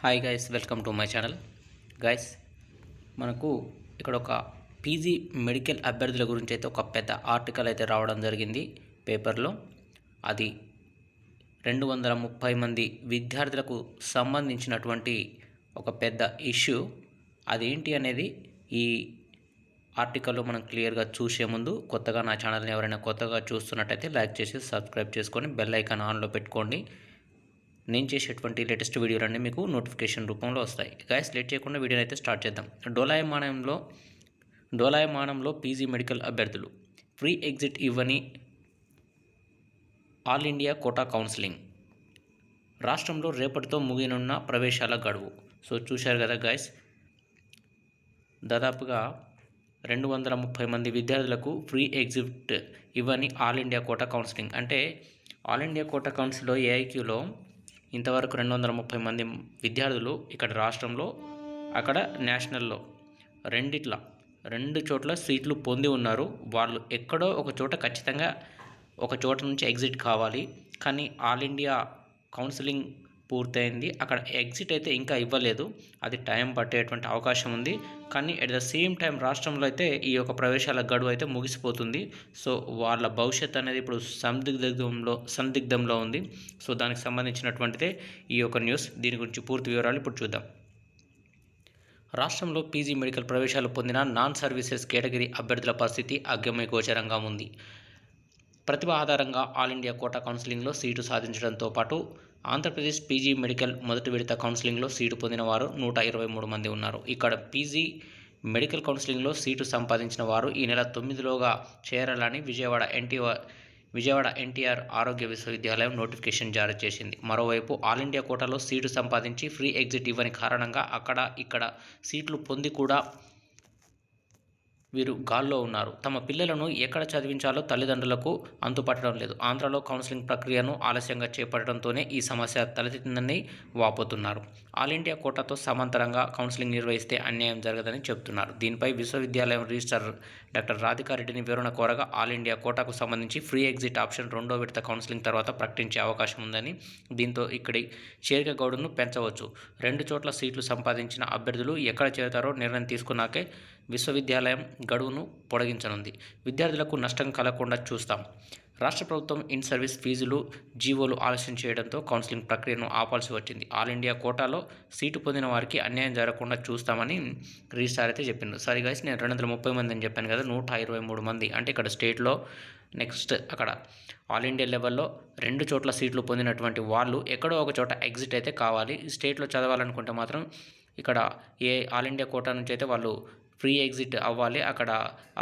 Hi guys, welcome to my channel. Guys, మనకు ఇక్కడ ఒక పీజీ మెడికల్ అభ్యర్థుల గురించి అయితే ఒక పెద్ద ఆర్టికల్ అయితే రావడం జరిగింది పేపర్లో. అది 230 మంది విద్యార్థులకు సంబంధించినటువంటి ఒక పెద్ద ఇష్యూ. అదేంటి అనేది ఈ ఆర్టికల్లో మనం క్లియర్గా చూసే ముందు కొత్తగా నా ఛానల్ని ఎవరైనా కొత్తగా చూస్తున్నట్టయితే లైక్ చేసి సబ్స్క్రైబ్ చేసుకొని బెల్ ఐకాన్ ఆన్లో పెట్టుకోండి. నేను చేసేటువంటి లేటెస్ట్ వీడియోలన్నీ మీకు నోటిఫికేషన్ రూపంలో వస్తాయి. గైస్, లేట్ చేయకుండా వీడియోని అయితే స్టార్ట్ చేద్దాం. డోలాయమానంలో పీజీ మెడికల్ అభ్యర్థులు ఫ్రీ ఎగ్జిట్ ఇవ్వని ఆల్ ఇండియా కోటా కౌన్సిలింగ్. రాష్ట్రంలో రేపటితో ముగియనున్న ప్రవేశాల గడువు. సో చూశారు కదా గైస్, దాదాపుగా 230 మంది విద్యార్థులకు ఫ్రీ ఎగ్జిట్ ఇవ్వని ఆల్ ఇండియా కోటా కౌన్సిలింగ్. అంటే ఆల్ ఇండియా కోటా కౌన్సిల్లో ఏఐక్యూలో ఇంతవరకు 230 మంది విద్యార్థులు ఇక్కడ రాష్ట్రంలో, అక్కడ నేషనల్లో రెండు చోట్ల సీట్లు పొంది ఉన్నారు. వాళ్ళు ఎక్కడో ఒక చోట ఖచ్చితంగా ఒక చోట నుంచి ఎగ్జిట్ కావాలి. కానీ ఆల్ ఇండియా కౌన్సిలింగ్ పూర్తయింది, అక్కడ ఎగ్జిట్ అయితే ఇంకా ఇవ్వలేదు. అది టైం పట్టేటువంటి అవకాశం ఉంది. కానీ అట్ ద సేమ్ టైం రాష్ట్రంలో అయితే ఈ యొక్క ప్రవేశాల గడువు అయితే ముగిసిపోతుంది. సో వాళ్ళ భవిష్యత్తు అనేది ఇప్పుడు సందిగ్ధంలో ఉంది. సో దానికి సంబంధించినటువంటిదే ఈ యొక్క న్యూస్. దీని గురించి పూర్తి వివరాలు ఇప్పుడు చూద్దాం. రాష్ట్రంలో పీజీ మెడికల్ ప్రవేశాలు పొందిన నాన్ సర్వీసెస్ కేటగిరీ అభ్యర్థుల పరిస్థితి అగమ్యగోచరంగా ఉంది. ప్రతిభ ఆధారంగా ఆల్ ఇండియా కోటా కౌన్సిలింగ్లో సీటు సాధించడంతో పాటు ఆంధ్రప్రదేశ్ పీజీ మెడికల్ మొదటి విడత కౌన్సిలింగ్లో సీటు పొందిన వారు 123 మంది ఉన్నారు. ఇక్కడ పీజీ మెడికల్ కౌన్సిలింగ్లో సీటు సంపాదించిన వారు ఈ నెల 9లోగా చేరాలని విజయవాడ ఎన్టీఆర్ ఆరోగ్య విశ్వవిద్యాలయం నోటిఫికేషన్ జారీ చేసింది. మరోవైపు ఆల్ ఇండియా కోటాలో సీటు సంపాదించి ఫ్రీ ఎగ్జిట్ ఇవ్వని కారణంగా ఇక్కడ సీట్లు పొంది కూడా వీరు గాల్లో ఉన్నారు. తమ పిల్లలను ఎక్కడ చదివించాలో తల్లిదండ్రులకు అంతుపట్టడం లేదు. ఆంధ్రలో కౌన్సిలింగ్ ప్రక్రియను ఆలస్యంగా చేపట్టడంతోనే ఈ సమస్య తలెత్తిందని వాపోతున్నారు. ఆల్ ఇండియా కోటాతో సమాంతరంగా కౌన్సిలింగ్ నిర్వహిస్తే అన్యాయం జరగదని చెబుతున్నారు. దీనిపై విశ్వవిద్యాలయం రిజిస్ట్రార్ డాక్టర్ రాధికారెడ్డిని వివరణ కోరగా ఆల్ ఇండియా కోటాకు సంబంధించి ఫ్రీ ఎగ్జిట్ ఆప్షన్ 2వ విడత కౌన్సిలింగ్ తర్వాత ప్రకటించే అవకాశం ఉందని, దీంతో ఇక్కడి చేరిక గడువును పెంచవచ్చు. 2 చోట్ల సీట్లు సంపాదించిన అభ్యర్థులు ఎక్కడ చేరతారో నిర్ణయం తీసుకున్నాకే విశ్వవిద్యాలయం గడువును పొడిగించనుంది. విద్యార్థులకు నష్టం కలగకుండా చూస్తాం. రాష్ట్ర ప్రభుత్వం ఇన్ సర్వీస్ ఫీజులు, జీవోలు ఆలస్యం చేయడంతో కౌన్సిలింగ్ ప్రక్రియను ఆపాల్సి వచ్చింది. ఆల్ ఇండియా కోటాలో సీటు పొందిన వారికి అన్యాయం జరగకుండా చూస్తామని రిజిస్ట్రార్ అయితే చెప్పిండు. సరే గైస్, నేను 230 మంది అని చెప్పాను కదా, 123 మంది అంటే ఇక్కడ స్టేట్లో నెక్స్ట్ అక్కడ ఆల్ ఇండియా లెవెల్లో 2 చోట్ల సీట్లు పొందినటువంటి వాళ్ళు ఎక్కడో ఒక చోట ఎగ్జిట్ అయితే కావాలి. స్టేట్లో చదవాలనుకుంటే మాత్రం ఇక్కడ ఆల్ ఇండియా కోటా నుంచి అయితే వాళ్ళు ఫ్రీ ఎగ్జిట్ అవ్వాలి. అక్కడ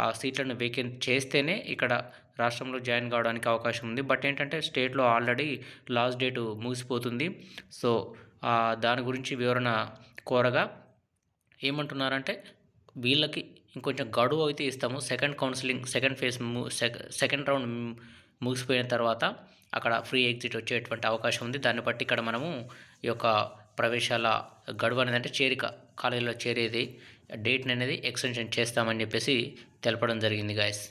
ఆ సీట్లను వేకెంట్ చేస్తేనే ఇక్కడ రాష్ట్రంలో జాయిన్ కావడానికి అవకాశం ఉంది. బట్ ఏంటంటే స్టేట్లో ఆల్రెడీ లాస్ట్ డేటు ముగిసిపోతుంది. సో దాని గురించి వివరణ కోరగా ఏమంటున్నారంటే వీళ్ళకి ఇంకొంచెం గడువు అయితే ఇస్తాము. సెకండ్ రౌండ్ ముగిసిపోయిన తర్వాత అక్కడ ఫ్రీ ఎగ్జిట్ వచ్చేటువంటి అవకాశం ఉంది. దాన్ని బట్టి ఇక్కడ మనము ఈ యొక్క ప్రవేశాల గడువు అనేది, అంటే చేరిక కాలేజీలో చేరేది డేట్ని అనేది ఎక్స్టెన్షన్ చేస్తామని చెప్పేసి తెలపడం జరిగింది గాయస్.